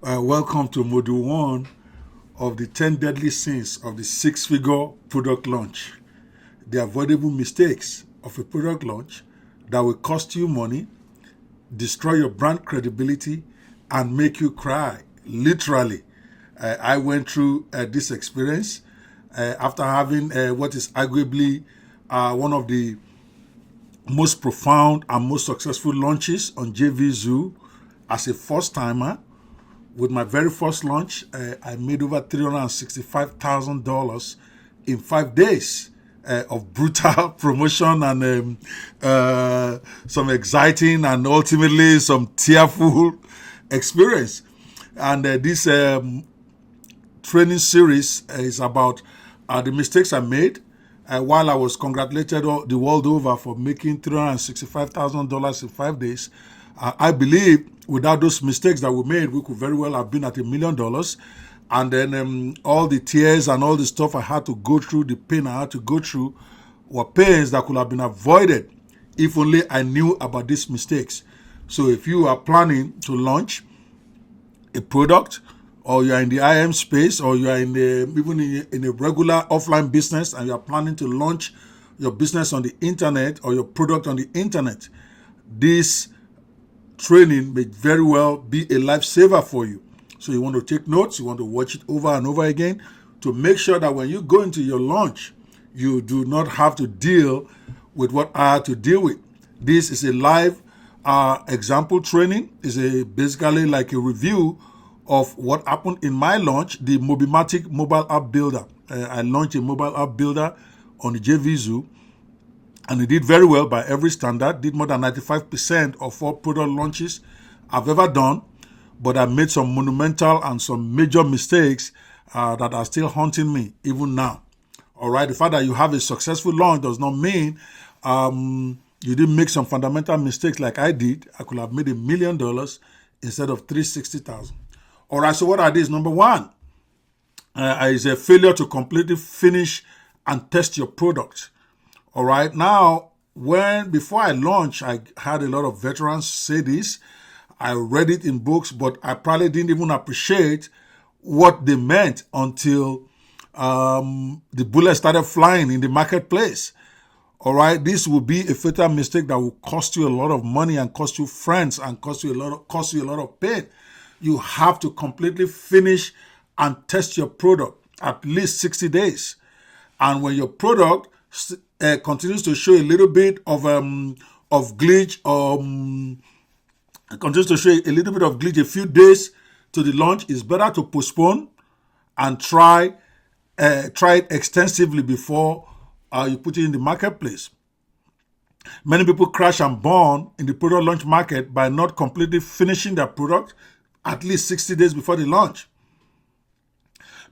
Welcome to Module 1 of the 10 Deadly Sins of the Six-Figure Product Launch. The avoidable mistakes of a product launch that will cost you money, destroy your brand credibility, and make you cry. Literally, I went through this experience after having what is arguably one of the most profound and most successful launches on JV as a first-timer. With my very first launch, I made over $365,000 in 5 days of brutal promotion and some exciting and ultimately some tearful experience. And this training series is about the mistakes I made while I was congratulated the world over for making $365,000 in 5 days. I believe without those mistakes that we made, we could very well have been at $1 million. And then all the tears and all the stuff I had to go through, the pain I had to go through, were pains that could have been avoided if only I knew about these mistakes. So if you are planning to launch a product, or you are in the IM space, or you are in a regular offline business, and you are planning to launch your business on the internet or your product on the internet, this training may very well be a lifesaver for you. So you want to take notes, you want to watch it over and over again to make sure that when you go into your launch, you do not have to deal with what I had to deal with. This is a live example training. It's basically like a review of what happened in my launch, the Mobimatic mobile app builder. I launched a mobile app builder on the JV and it did very well by every standard, did more than 95% of all product launches I've ever done, but I made some monumental and some major mistakes that are still haunting me even now. All right, the fact that you have a successful launch does not mean you didn't make some fundamental mistakes like I did. I could have made $1 million instead of $360,000. All right, so what are these? Number one is a failure to completely finish and test your product. All right. Now, before I launched, I had a lot of veterans say this. I read it in books, but I probably didn't even appreciate what they meant until the bullets started flying in the marketplace. All right. This will be a fatal mistake that will cost you a lot of money and cost you friends and cost you a lot of pain. You have to completely finish and test your product at least 60 days. And when your product continues to show a little bit of glitch, continues to show a little bit of glitch a few days to the launch, it's better to postpone and try it extensively before you put it in the marketplace. Many people crash and burn in the product launch market by not completely finishing their product at least 60 days before the launch.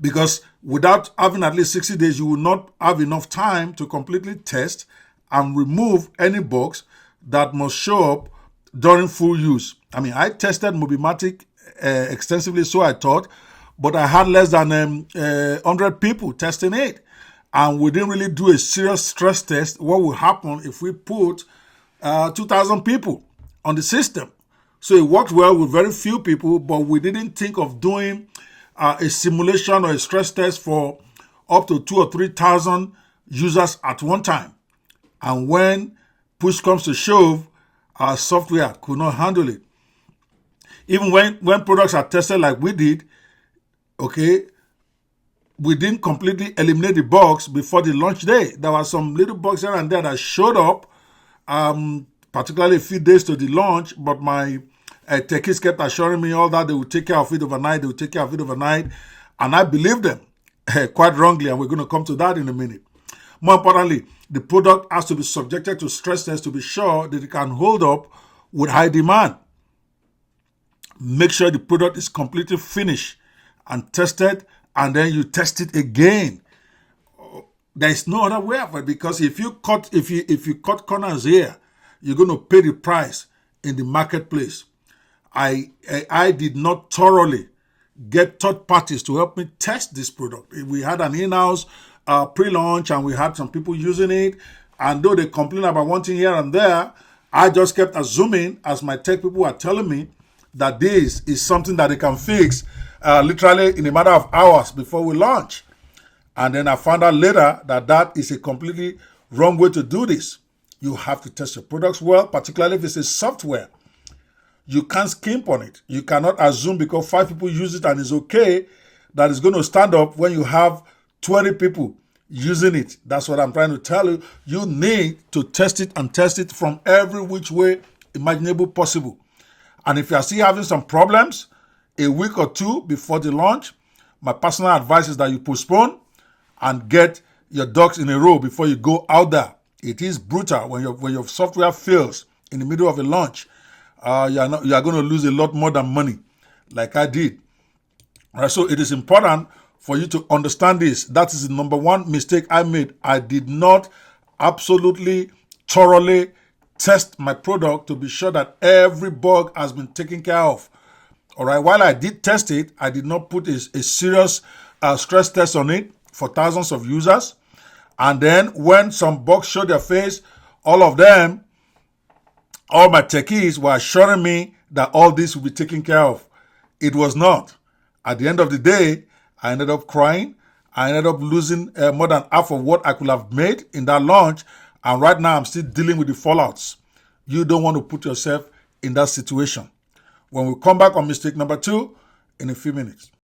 Because without having at least 60 days, you will not have enough time to completely test and remove any bugs that must show up during full use. I mean, I tested Mobimatic extensively, so I thought, but I had less than 100 people testing it. And we didn't really do a serious stress test. What will happen if we put 2,000 people on the system? So it worked well with very few people, but we didn't think of doing a simulation or a stress test for up to 2,000 or 3,000 users at one time. And when push comes to shove, our software could not handle it. Even when products are tested like we did, okay, we didn't completely eliminate the bugs before the launch day. There were some little bugs here and there that showed up, particularly a few days to the launch, but my techies kept assuring me all that they would take care of it overnight, and I believed them quite wrongly, and we're going to come to that in a minute. More importantly, the product has to be subjected to stress tests to be sure that it can hold up with high demand. Make sure the product is completely finished and tested, and then you test it again. There is no other way of it, because if you cut corners here, you're going to pay the price in the marketplace. I did not thoroughly get third parties to help me test this product. We had an in-house pre-launch, and we had some people using it. And though they complain about one thing here and there, I just kept assuming, as my tech people were telling me, that this is something that they can fix literally in a matter of hours before we launch. And then I found out later that that is a completely wrong way to do this. You have to test your products well, particularly if it's a software. You can't skimp on it. You cannot assume because 5 people use it and it's okay that it's going to stand up when you have 20 people using it. That's what I'm trying to tell you. You need to test it from every which way imaginable possible. And if you are still having some problems a week or two before the launch, my personal advice is that you postpone and get your ducks in a row before you go out there. It is brutal when your software fails in the middle of a launch. You are going to lose a lot more than money, like I did. All right, so it is important for you to understand this. That is the number one mistake I made. I did not absolutely thoroughly test my product to be sure that every bug has been taken care of. All right, while I did test it, I did not put a serious stress test on it for thousands of users. And then when some bugs showed their face, all my techies were assuring me that all this will be taken care of. It was not. At the end of the day, I ended up crying. I ended up losing more than half of what I could have made in that launch. And right now, I'm still dealing with the fallouts. You don't want to put yourself in that situation. When we come back on mistake number 2 in a few minutes.